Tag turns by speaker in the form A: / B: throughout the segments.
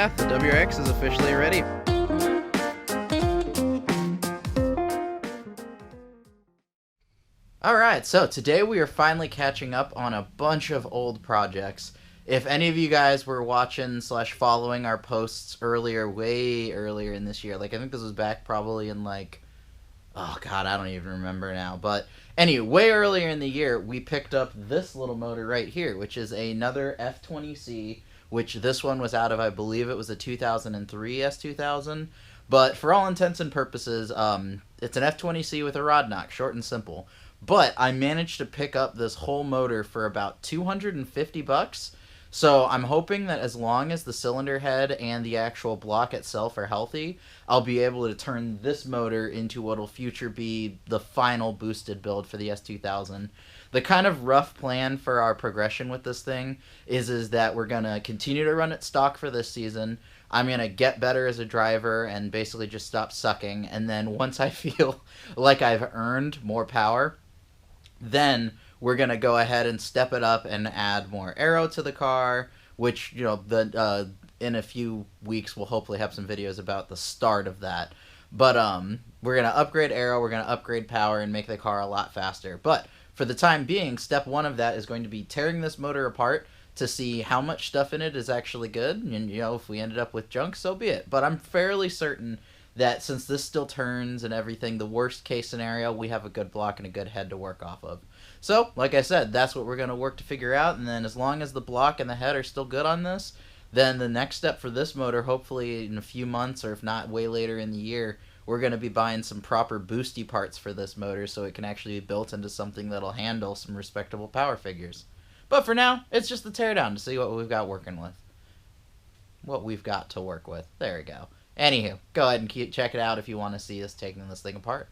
A: yeah, the WRX is officially ready.
B: Alright, so today we are finally catching up on a bunch of old projects. If any of you guys were watching / following our posts earlier, way earlier in this year, like I think this was back probably in oh god, I don't even remember now. But anyway, way earlier in the year, we picked up this little motor right here, which is another F20C, which this one was out of, I believe it was a 2003 S2000. But for all intents and purposes, it's an F20C with a rod knock, short and simple. But I managed to pick up this whole motor for about $250. So I'm hoping that as long as the cylinder head and the actual block itself are healthy, I'll be able to turn this motor into what'll future be the final boosted build for the S2000. The kind of rough plan for our progression with this thing is that we're going to continue to run it stock for this season. I'm going to get better as a driver and basically just stop sucking. And then once I feel like I've earned more power, then we're going to go ahead and step it up and add more aero to the car, which, you know, in a few weeks we'll hopefully have some videos about the start of that. But we're going to upgrade aero, we're going to upgrade power, and make the car a lot faster. But for the time being, step one of that is going to be tearing this motor apart to see how much stuff in it is actually good. And, you know, if we ended up with junk, so be it. But I'm fairly certain that since this still turns and everything, the worst case scenario, we have a good block and a good head to work off of. So, like I said, that's what we're going to work to figure out, and then as long as the block and the head are still good on this, then the next step for this motor, hopefully in a few months, or if not way later in the year, we're going to be buying some proper boosty parts for this motor so it can actually be built into something that'll handle some respectable power figures. But for now, it's just the teardown to see what we've got working with. What we've got to work with. There we go. Anywho, go ahead and check it out if you want to see us taking this thing apart.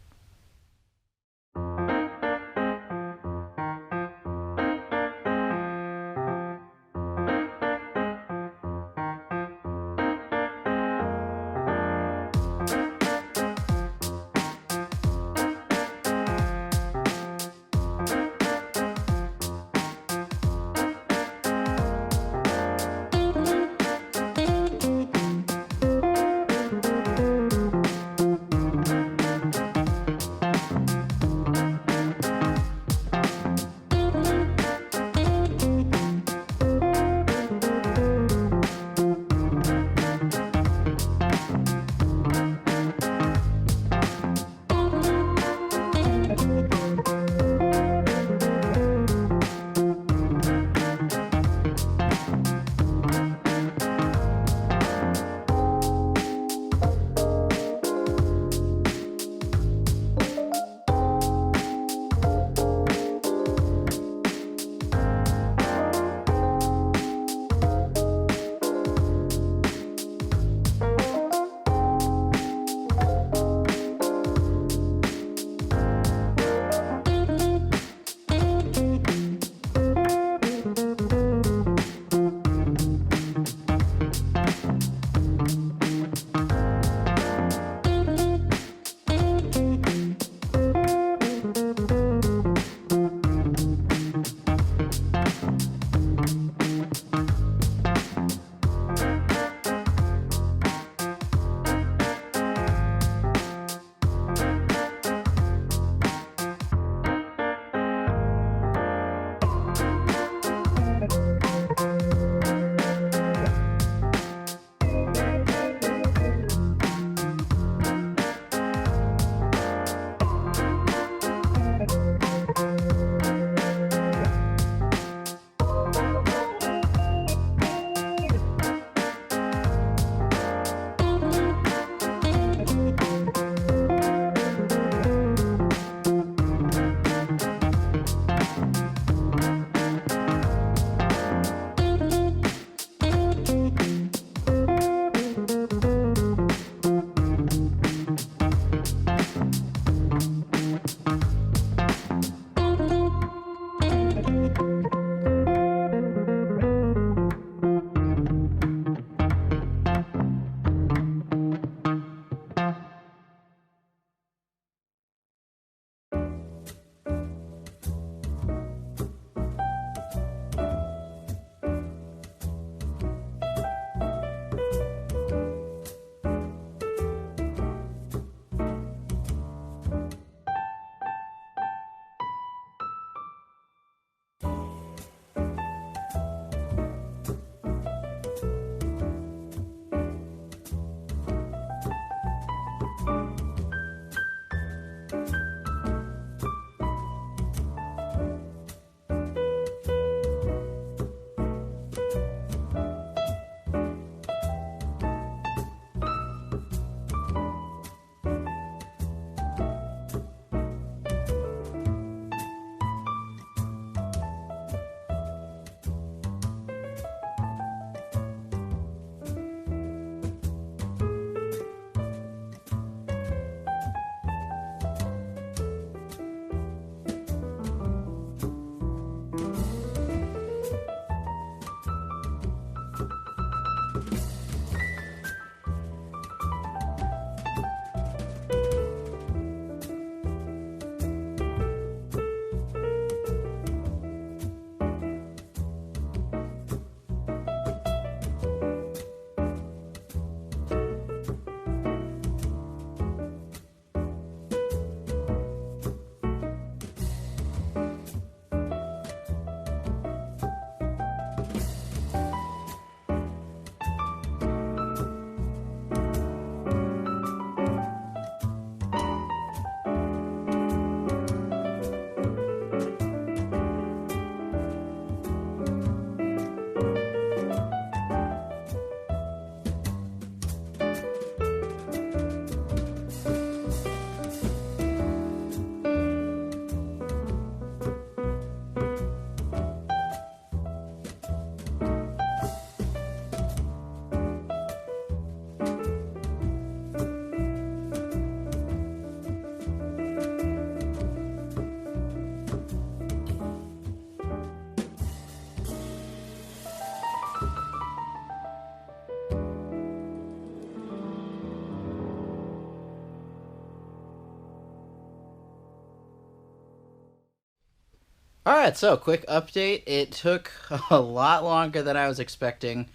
B: Alright, so quick update. It took a lot longer than I was expecting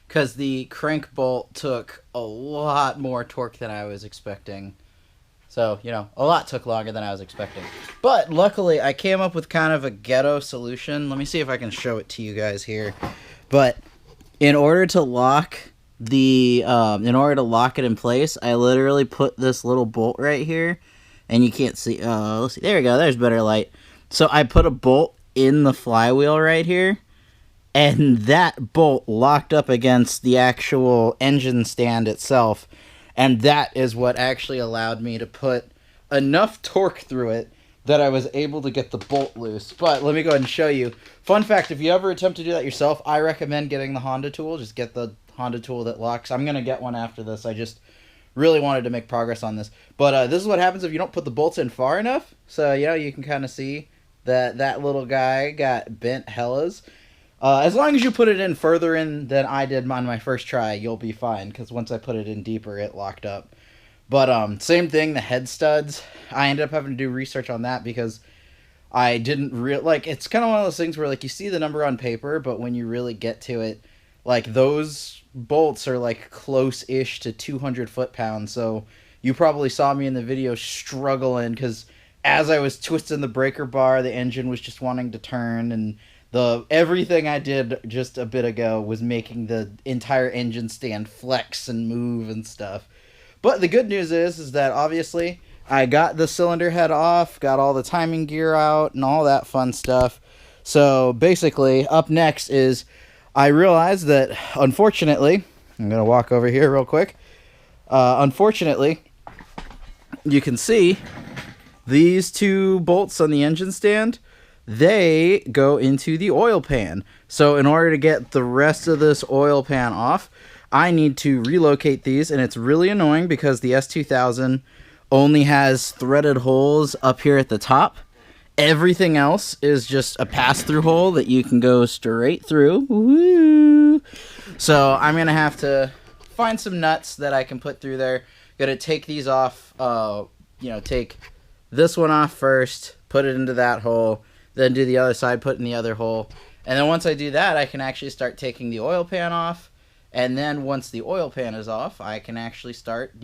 B: because the crank bolt took a lot more torque than I was expecting. So, a lot took longer than I was expecting. But luckily, I came up with kind of a ghetto solution. Let me see if I can show it to you guys here. But in order to lock it in place, I literally put this little bolt right here, and you can't see. Let's see. There we go. There's better light. So I put a bolt in the flywheel right here, and that bolt locked up against the actual engine stand itself. And that is what actually allowed me to put enough torque through it that I was able to get the bolt loose. But let me go ahead and show you. Fun fact, if you ever attempt to do that yourself, I recommend getting the Honda tool. Just get the Honda tool that locks. I'm going to get one after this. I just really wanted to make progress on this. But this is what happens if you don't put the bolts in far enough. So, you can kind of see that that little guy got bent hellas. As long as you put it in further in than I did on my first try, you'll be fine. Because once I put it in deeper, it locked up. But same thing, the head studs. I ended up having to do research on that because I didn't it's kind of one of those things where you see the number on paper, but when you really get to it, those bolts are close-ish to 200 foot-pounds. So you probably saw me in the video struggling because as I was twisting the breaker bar, the engine was just wanting to turn, and everything I did just a bit ago was making the entire engine stand flex and move and stuff. But the good news is that obviously I got the cylinder head off, got all the timing gear out, and all that fun stuff. So basically, up next is I realized that, unfortunately, I'm going to walk over here real quick. Unfortunately, you can see these two bolts on the engine stand, they go into the oil pan. So in order to get the rest of this oil pan off, I need to relocate these, and it's really annoying because the S2000 only has threaded holes up here at the top. Everything else is just a pass-through hole that you can go straight through. Woo! So I'm going to have to find some nuts that I can put through there. Going to take these off, take this one off first, put it into that hole, then do the other side, put in the other hole. And then once I do that, I can actually start taking the oil pan off. And then once the oil pan is off, I can actually start,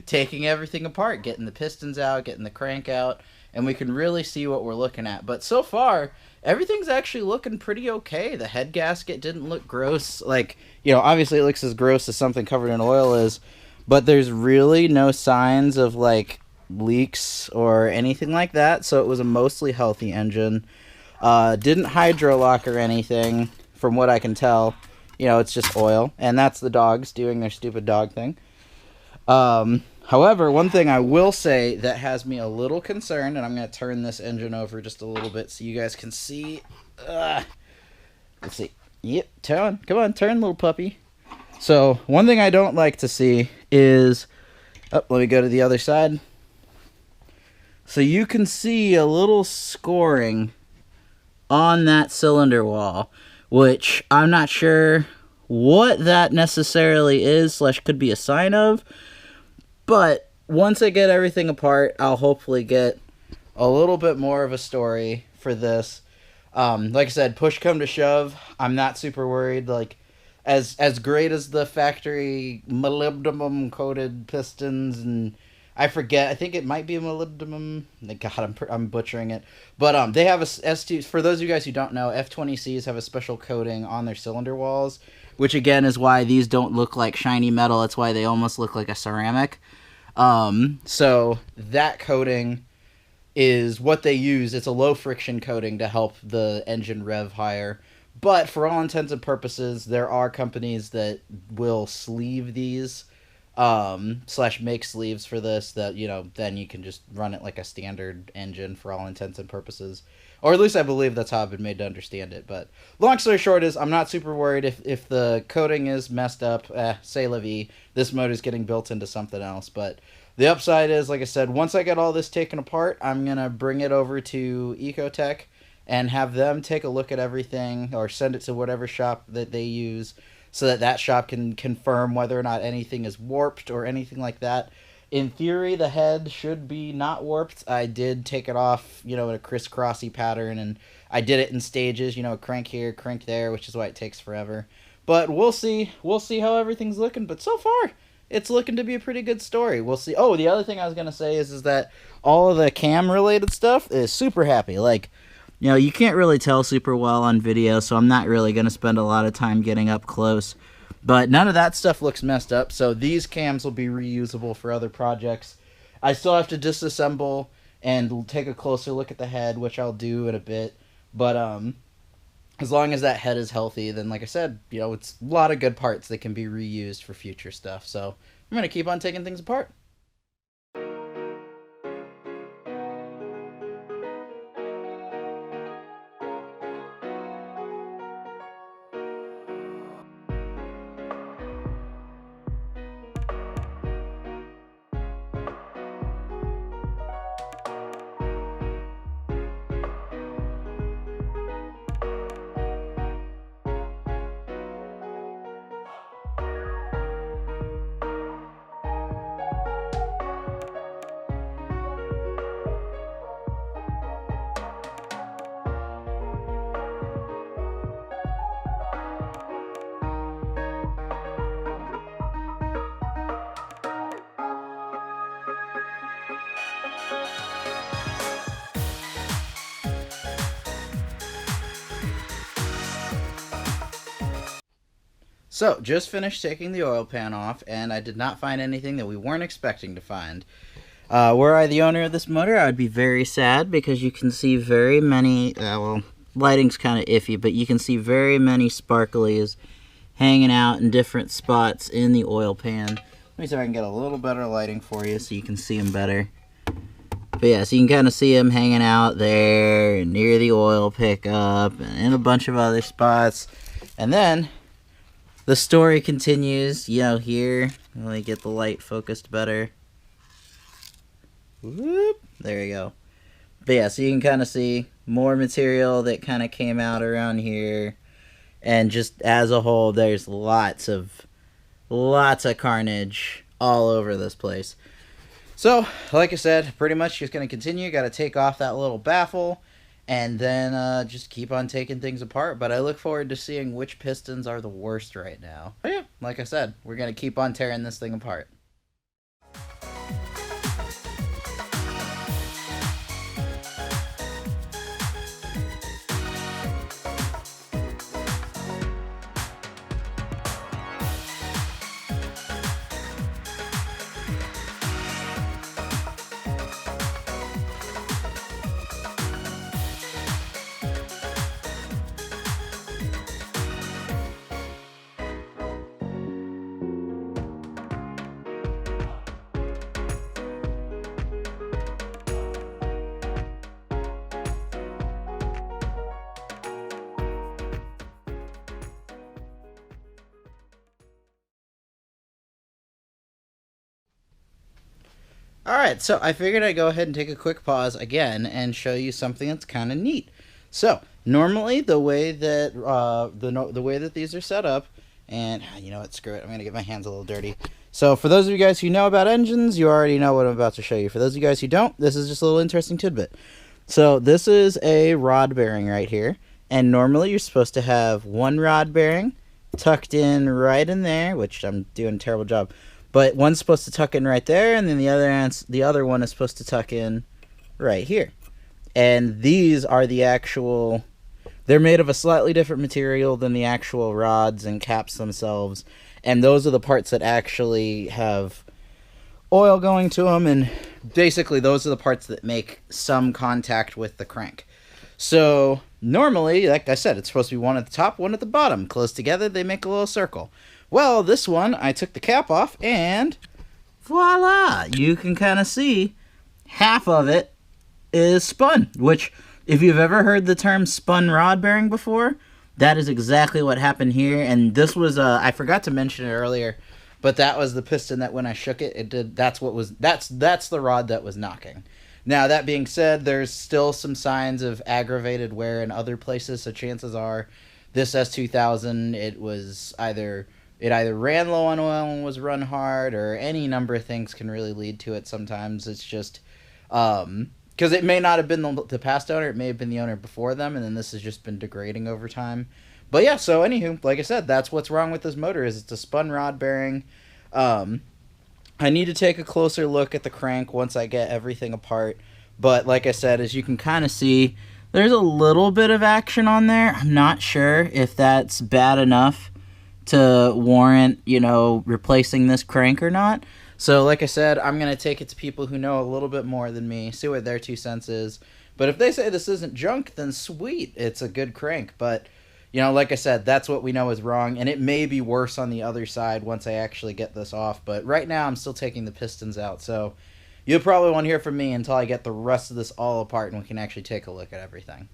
B: taking everything apart, getting the pistons out, getting the crank out, and we can really see what we're looking at. But so far, everything's actually looking pretty okay. The head gasket didn't look gross. Obviously it looks as gross as something covered in oil is, but there's really no signs of, leaks or anything like that. So it was a mostly healthy engine. Didn't hydro lock or anything, from what I can tell. It's just oil, and that's the dogs doing their stupid dog thing. However, one thing I will say that has me a little concerned, and I'm going to turn this engine over just a little bit so you guys can see. Let's see. Yep, come on, turn, little puppy. So, one thing I don't like to see is... let me go to the other side. So you can see a little scoring on that cylinder wall, which I'm not sure what that necessarily is / could be a sign of. But once I get everything apart, I'll hopefully get a little bit more of a story for this. Like I said, push come to shove, I'm not super worried. As great as the factory molybdenum coated pistons, and I think it might be a molybdenum. God, I'm butchering it. But they have a S2. For those of you guys who don't know, F20Cs have a special coating on their cylinder walls, which again is why these don't look like shiny metal. It's why they almost look like a ceramic. So that coating is what they use. It's a low friction coating to help the engine rev higher. But for all intents and purposes, there are companies that will sleeve these. / make sleeves for this that, then you can just run it like a standard engine for all intents and purposes. Or at least I believe that's how I've been made to understand it. But long story short is I'm not super worried if the coating is messed up. C'est la vie. This motor's getting built into something else. But the upside is, like I said, once I get all this taken apart, I'm going to bring it over to Ecotech and have them take a look at everything or send it to whatever shop that they use, so that shop can confirm whether or not anything is warped or anything like that. In theory, the head should be not warped. I did take it off, in a crisscrossy pattern, and I did it in stages, crank here, crank there, which is why it takes forever. But we'll see. We'll see how everything's looking. But so far, it's looking to be a pretty good story. We'll see. Oh, the other thing I was going to say is that all of the cam-related stuff is super happy. Like, you can't really tell super well on video, so I'm not really going to spend a lot of time getting up close. But none of that stuff looks messed up, so these cams will be reusable for other projects. I still have to disassemble and take a closer look at the head, which I'll do in a bit. But as long as that head is healthy, then like I said, it's a lot of good parts that can be reused for future stuff. So I'm going to keep on taking things apart. So, just finished taking the oil pan off, and I did not find anything that we weren't expecting to find. Were I the owner of this motor, I would be very sad, because you can see very many, lighting's kind of iffy, but you can see very many sparklies hanging out in different spots in the oil pan. Let me see if I can get a little better lighting for you so you can see them better. But yeah, so you can kind of see them hanging out there, and near the oil pickup, and in a bunch of other spots. And then the story continues, here. Let me get the light focused better. Whoop, there you go. But yeah, so you can kind of see more material that kind of came out around here. And just as a whole, there's lots of carnage all over this place. So, like I said, pretty much just going to continue. Got to take off that little baffle. And then just keep on taking things apart. But I look forward to seeing which pistons are the worst right now. But yeah, like I said, we're going to keep on tearing this thing apart. Alright, so I figured I'd go ahead and take a quick pause again and show you something that's kind of neat. So, normally the way that the way that these are set up, and you know what, screw it, I'm going to get my hands a little dirty. So for those of you guys who know about engines, you already know what I'm about to show you. For those of you guys who don't, this is just a little interesting tidbit. So this is a rod bearing right here, and normally you're supposed to have one rod bearing tucked in right in there, which I'm doing a terrible job. But one's supposed to tuck in right there, and then the other one is supposed to tuck in right here. And these are the actual... They're made of a slightly different material than the actual rods and caps themselves. And those are the parts that actually have oil going to them. And basically, those are the parts that make some contact with the crank. So, normally, like I said, it's supposed to be one at the top, one at the bottom. Close together, they make a little circle. Well, this one, I took the cap off, and voila! You can kind of see half of it is spun, which, if you've ever heard the term spun rod bearing before, that is exactly what happened here. And this was, I forgot to mention it earlier, but that was the piston that when I shook it, it did, that's the rod that was knocking. Now, that being said, there's still some signs of aggravated wear in other places, so chances are this S2000, it was either... it either ran low on oil and was run hard, or any number of things can really lead to it. Sometimes it's just because it may not have been the past owner, it may have been the owner before them, and then this has just been degrading over time. But yeah, so anywho, like I said, that's what's wrong with this motor, is it's a spun rod bearing. I need to take a closer look at the crank once I get everything apart. But like I said, as you can kind of see, there's a little bit of action on there. I'm not sure if that's bad enough to warrant, replacing this crank or not. So like I said, I'm going to take it to people who know a little bit more than me, see what their 2 cents is. But if they say this isn't junk, then sweet, it's a good crank. But like I said, that's what we know is wrong, and it may be worse on the other side once I actually get this off. But right now, I'm still taking the pistons out, so you'll probably want to hear from me until I get the rest of this all apart and we can actually take a look at everything.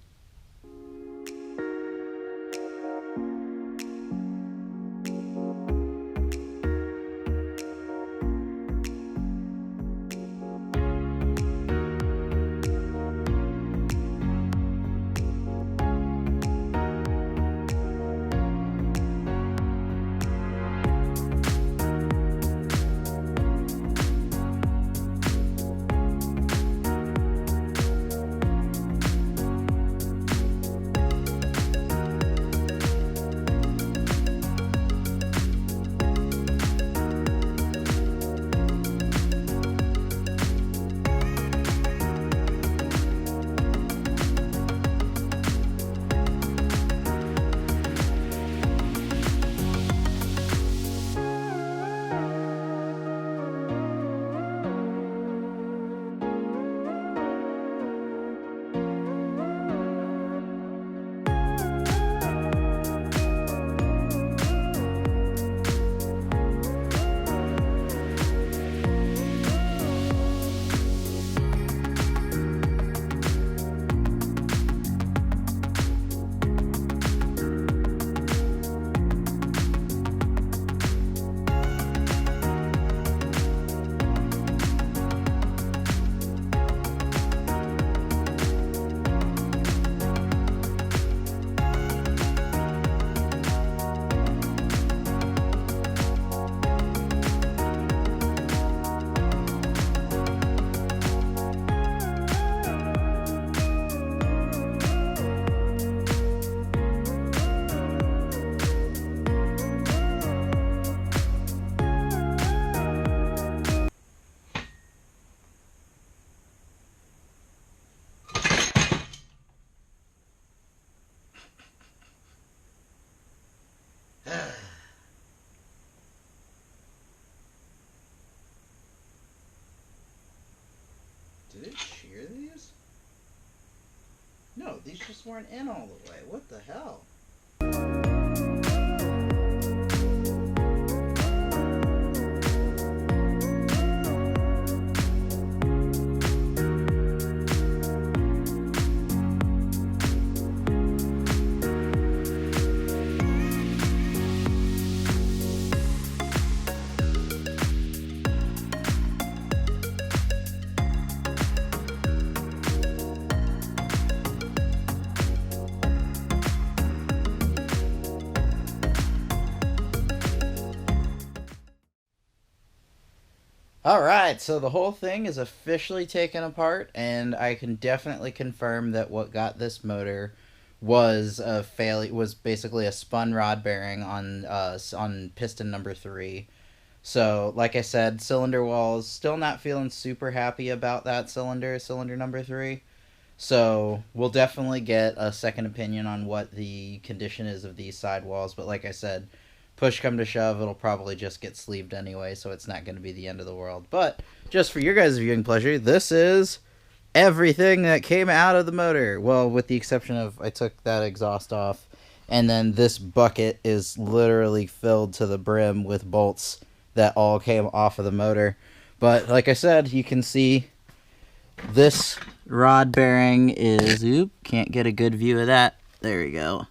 B: Did it shear these? No, these just weren't in all the way. What the hell? Alright, so the whole thing is officially taken apart, and I can definitely confirm that what got this motor was was basically a spun rod bearing on piston number 3. So, like I said, cylinder walls, still not feeling super happy about that cylinder number 3. So, we'll definitely get a second opinion on what the condition is of these sidewalls, but like I said, push come to shove, it'll probably just get sleeved anyway, so it's not going to be the end of the world. But just for your guys' viewing pleasure, this is everything that came out of the motor. Well, with the exception of I took that exhaust off, and then this bucket is literally filled to the brim with bolts that all came off of the motor. But like I said, you can see this rod bearing is, can't get a good view of that. There we go.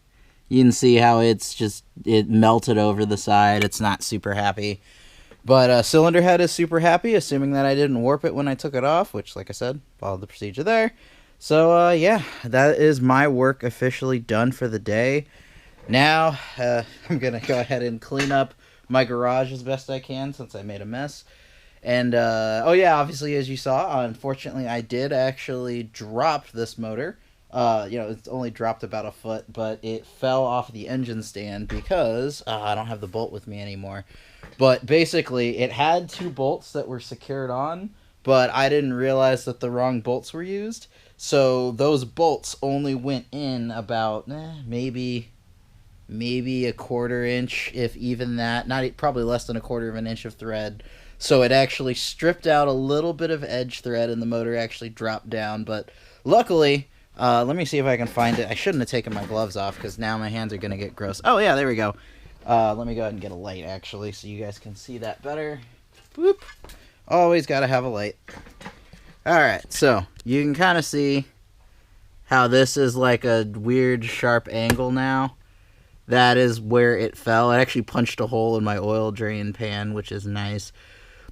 B: You can see how it melted over the side. It's not super happy. But cylinder head is super happy, assuming that I didn't warp it when I took it off, which, like I said, followed the procedure there. So, yeah, that is my work officially done for the day. Now, I'm going to go ahead and clean up my garage as best I can since I made a mess. And, oh yeah, obviously, as you saw, unfortunately, I did actually drop this motor. It's only dropped about a foot, but it fell off the engine stand because I don't have the bolt with me anymore. But basically, it had 2 bolts that were secured on, but I didn't realize that the wrong bolts were used. So those bolts only went in about maybe a 1/4 inch, if even that. Probably less than 1/4 of an inch of thread. So it actually stripped out a little bit of edge thread, and the motor actually dropped down. But luckily, let me see if I can find it. I shouldn't have taken my gloves off because now my hands are going to get gross. Oh, yeah, there we go. Let me go ahead and get a light, actually, so you guys can see that better. Boop. Always got to have a light. Alright, so you can kind of see how this is like a weird sharp angle now. That is where it fell. It actually punched a hole in my oil drain pan, which is nice.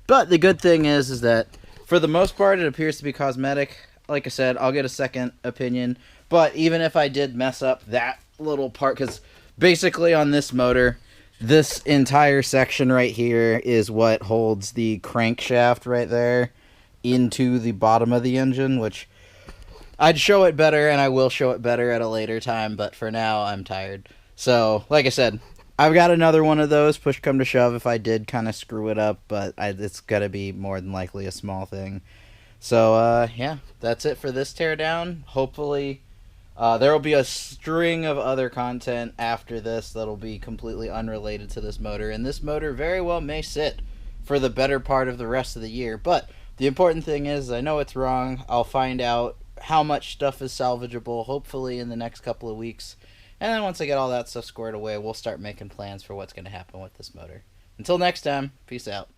B: But the good thing is that for the most part it appears to be cosmetic. Like I said, I'll get a second opinion. But even if I did mess up that little part, because basically on this motor, this entire section right here is what holds the crankshaft right there into the bottom of the engine, which I'd show it better, and I will show it better at a later time, but for now, I'm tired. So, like I said, I've got another one of those, push come to shove, if I did kind of screw it up, but it's going to be more than likely a small thing. So, yeah, that's it for this teardown. Hopefully, there will be a string of other content after this that'll be completely unrelated to this motor, and this motor very well may sit for the better part of the rest of the year, but the important thing is, I know it's wrong. I'll find out how much stuff is salvageable, hopefully in the next couple of weeks. And then once I get all that stuff squared away, we'll start making plans for what's going to happen with this motor. Until next time, peace out.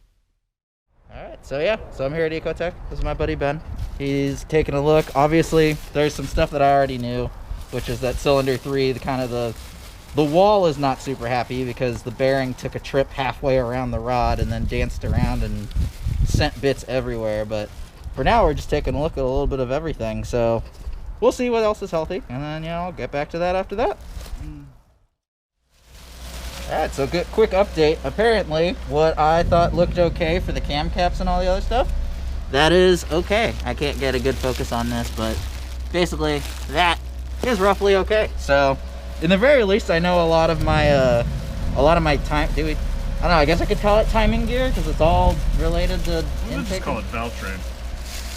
B: Alright, so I'm here at Ecotech. This is my buddy Ben. He's taking a look. Obviously, there's some stuff that I already knew, which is that cylinder 3, the wall is not super happy because the bearing took a trip halfway around the rod and then danced around and sent bits everywhere. But for now, we're just taking a look at a little bit of everything. So we'll see what else is healthy, and then I'll get back to that after that. Alright, so quick update. Apparently, what I thought looked okay for the cam caps and all the other stuff, that is okay. I can't get a good focus on this, but basically, that is roughly okay. So, in the very least, I know a lot of my time. I don't know. I guess I could call it timing gear because it's all related to intake.
C: We'll just call it valve train.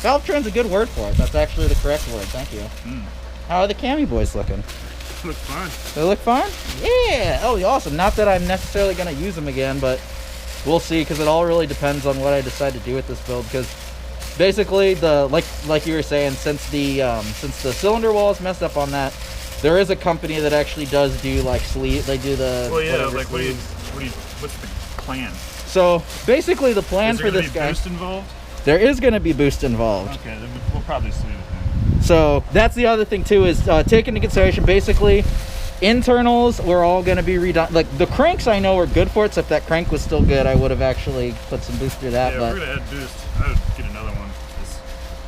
B: Valve train's a good word for it. That's actually the correct word. Thank you. How are the cami boys looking?
C: They look fine.
B: They look fine? Yeah. Oh, awesome. Not that I'm necessarily going to use them again, but we'll see, because it all really depends on what I decide to do with this build. Because basically, like you were saying, since the cylinder wall is messed up on that, there is a company that actually does do like sleeve. They do the
C: what's the plan?
B: So basically, the plan for this guy.
C: Is there going to be boost involved?
B: There is going to be boost involved.
C: Okay, then we'll probably sleeve it then.
B: So that's the other thing too, is take into consideration basically internals were all going to be redone. Like the cranks I know are good for it, so if that crank was still good, I would have actually put some boost through that.
C: Yeah,
B: but
C: we're going to add boost. I would get another one, as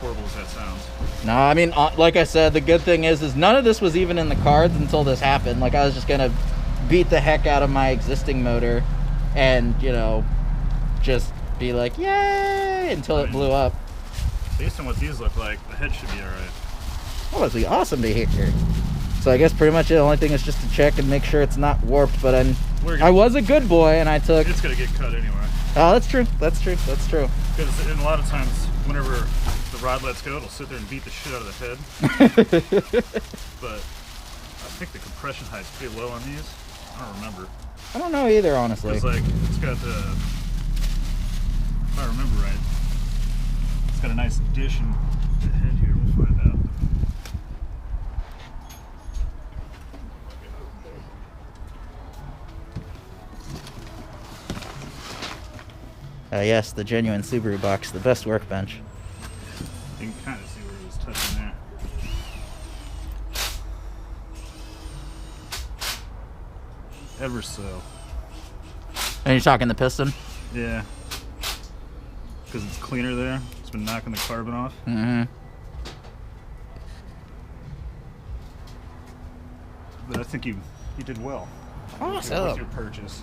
C: horrible as that sounds.
B: No, I mean, like I said, the good thing is none of this was even in the cards until this happened. Like I was just going to beat the heck out of my existing motor and, just be like, yay, until it blew up.
C: Based on what these look like, the head should be alright.
B: Oh, that'd be awesome to hear. So I guess pretty much the only thing is just to check and make sure it's not warped, but I was a good boy and I took...
C: It's going to get cut anyway.
B: Oh, that's true. That's true. That's true.
C: Because a lot of times, whenever the rod lets go, it'll sit there and beat the shit out of the head. But I think the compression height's pretty low on these. I don't remember.
B: I don't know either, honestly.
C: It's like, it's got the... If I remember right, it's got a nice dish in the head here. We'll find out.
B: Yes, the genuine Subaru box, the best workbench.
C: You can kind of see where he was touching there. Ever so.
B: And you're talking the piston?
C: Yeah. Because it's cleaner there. It's been knocking the carbon off.
B: Mm-hmm.
C: But I think you did well.
B: Awesome.
C: With your purchase.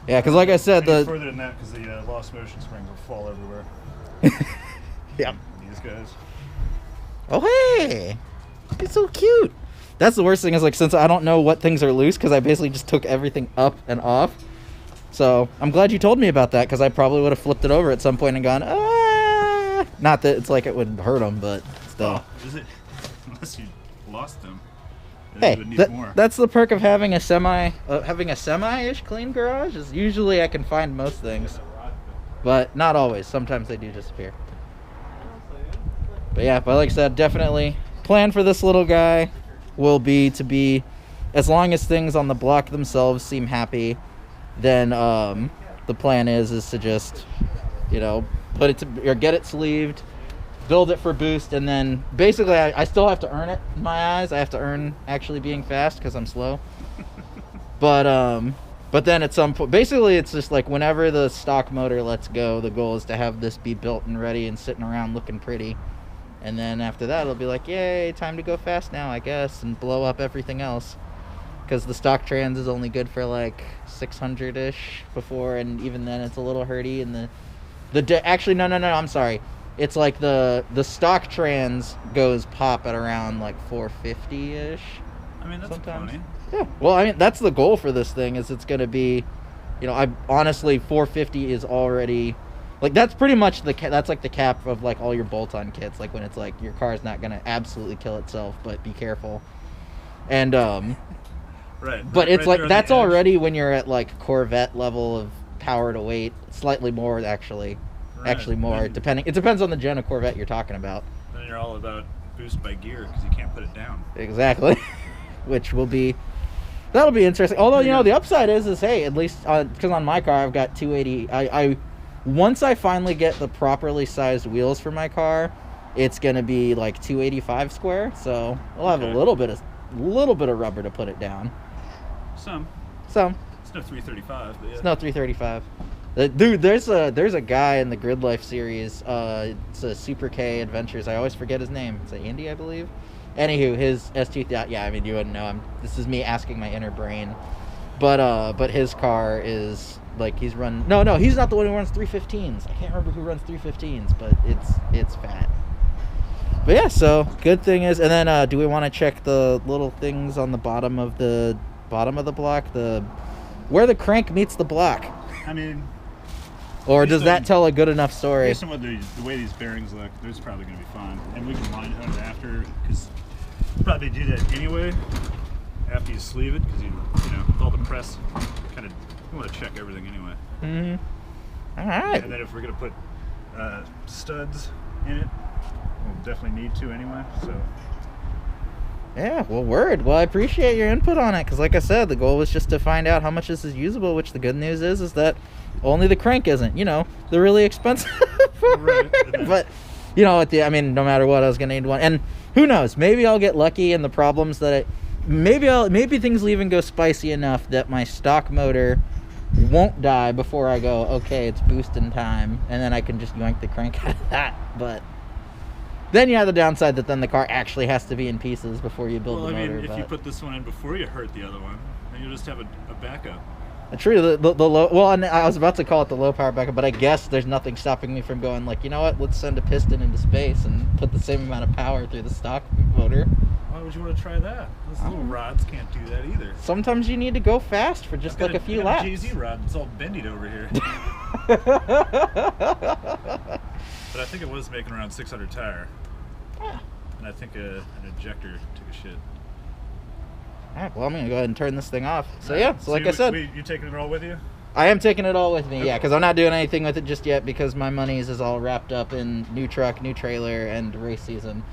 B: Yeah, because like I said,
C: Any further than that, because the lost motion springs will fall everywhere.
B: Yeah.
C: These guys.
B: Oh, hey! It's so cute! That's the worst thing is, like, since I don't know what things are loose, because I basically just took everything up and off. So, I'm glad you told me about that, because I probably would have flipped it over at some point and gone, ah! Not that it's like it would hurt them, but still.
C: Oh, is it? Unless you lost them.
B: Hey,
C: you would need more.
B: that's the perk of having a semi-ish clean garage, is usually I can find most things. But not always. Sometimes they do disappear. But yeah, but like I said, definitely plan for this little guy will be to be, as long as things on the block themselves seem happy, then the plan is to just, you know, put it to, or get it sleeved, build it for boost, and then basically I still have to earn it in my eyes. I have to earn actually being fast because I'm slow. But then at some point, basically it's just like whenever the stock motor lets go, the goal is to have this be built and ready and sitting around looking pretty. And then after that, it'll be like, yay, time to go fast now, I guess, and blow up everything else. Because the stock trans is only good for like 600-ish before, and even then it's a little hurty. And actually, no, I'm sorry. It's like the stock trans goes pop at around like 450-ish.
C: I mean, that's
B: sometimes.
C: funny.
B: Yeah, well, I mean, that's the goal for this thing, is it's going to be, you know, I honestly, 450 is already, like, that's pretty much that's like the cap of like all your bolt-on kits, like when it's like your car's not going to absolutely kill itself, but be careful. And,
C: Right.
B: but it's
C: right
B: like, that's already when you're at like Corvette level of power to weight, slightly more actually, more, it depends on the gen of Corvette you're talking about.
C: Then you're all about boost by gear, because you can't put it down.
B: Exactly. Which will be, that'll be interesting. Although, you know, the upside is hey, at least because on my car I've got 280. I once I finally get the properly sized wheels for my car, it's gonna be like 285 square. So we'll have a little bit of rubber to put it down.
C: Some. It's no 335, but yeah.
B: It's no 335. Dude, there's a guy in the Grid Life series. It's a Super K Adventures. I always forget his name. It's Andy, I believe. Anywho, his S2000, yeah, I mean, you wouldn't know. This is me asking my inner brain. But his car is, like, he's run... No, he's not the one who runs 315s. I can't remember who runs 315s, but it's fat. But yeah, so, good thing is... And then, do we want to check the little things on the bottom of the block? Where the crank meets the block.
C: I mean...
B: Or does that tell a good enough story?
C: Based on what the way these bearings look, there's probably going to be fine. And we can line it up after, because we'll probably do that anyway after you sleeve it, because you know, with all the press, kind of, you want to check everything anyway.
B: Mm-hmm. All right.
C: And then if we're going to put studs in it, we'll definitely need to anyway, so...
B: Yeah, well, word. Well, I appreciate your input on it, because like I said, the goal was just to find out how much this is usable, which the good news is that only the crank isn't, you know, the really expensive
C: Right.
B: But, you know, I mean, no matter what, I was going to need one. And who knows, maybe I'll get lucky in the problems that maybe things will even go spicy enough that my stock motor won't die before I go, okay, it's boosting time, and then I can just yank the crank out of that. But then you have the downside that then the car actually has to be in pieces before you build the motor.
C: Well, I mean, if you put this one in before you hurt the other one, then you'll just have a backup.
B: True, the low... Well, and I was about to call it the low power backup, but I guess there's nothing stopping me from going, like, you know what, let's send a piston into space and put the same amount of power through the stock motor.
C: Why would you want to try that? Those little rods can't do that either.
B: Sometimes you need to go fast for just like a few laps.
C: A JZ rod, it's all bendied over here. But I think it was making around 600 tire.
B: Yeah.
C: And I think an injector took a shit.
B: Alright, well, I'm going to go ahead and turn this thing off. So yeah, so like I said...
C: You taking it all with you?
B: I am taking it all with me,
C: Okay.
B: yeah, because I'm not doing anything with it just yet because my money's is all wrapped up in new truck, new trailer, and race season.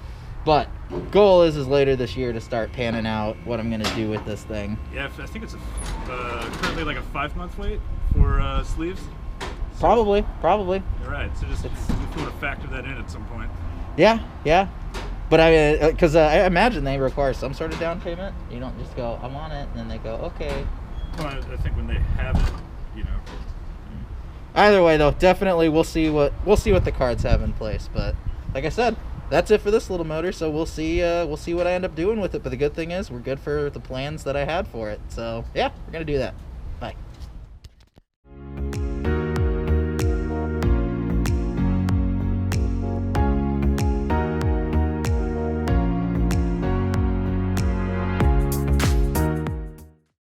B: But goal is later this year to start panning out what I'm going to do with this thing.
C: Yeah, I think it's currently like a 5-month wait for sleeves. So
B: Probably.
C: You're right, so just if you want to factor that in at some point.
B: Yeah. But I mean, because I imagine they require some sort of down payment. You don't just go, I'm on it, and then they go, okay.
C: Well, I think when they have it, you know.
B: Either way, though, definitely we'll see what the cards have in place. But like I said, that's it for this little motor. So we'll see what I end up doing with it. But the good thing is, we're good for the plans that I had for it. So yeah, we're gonna do that. Bye.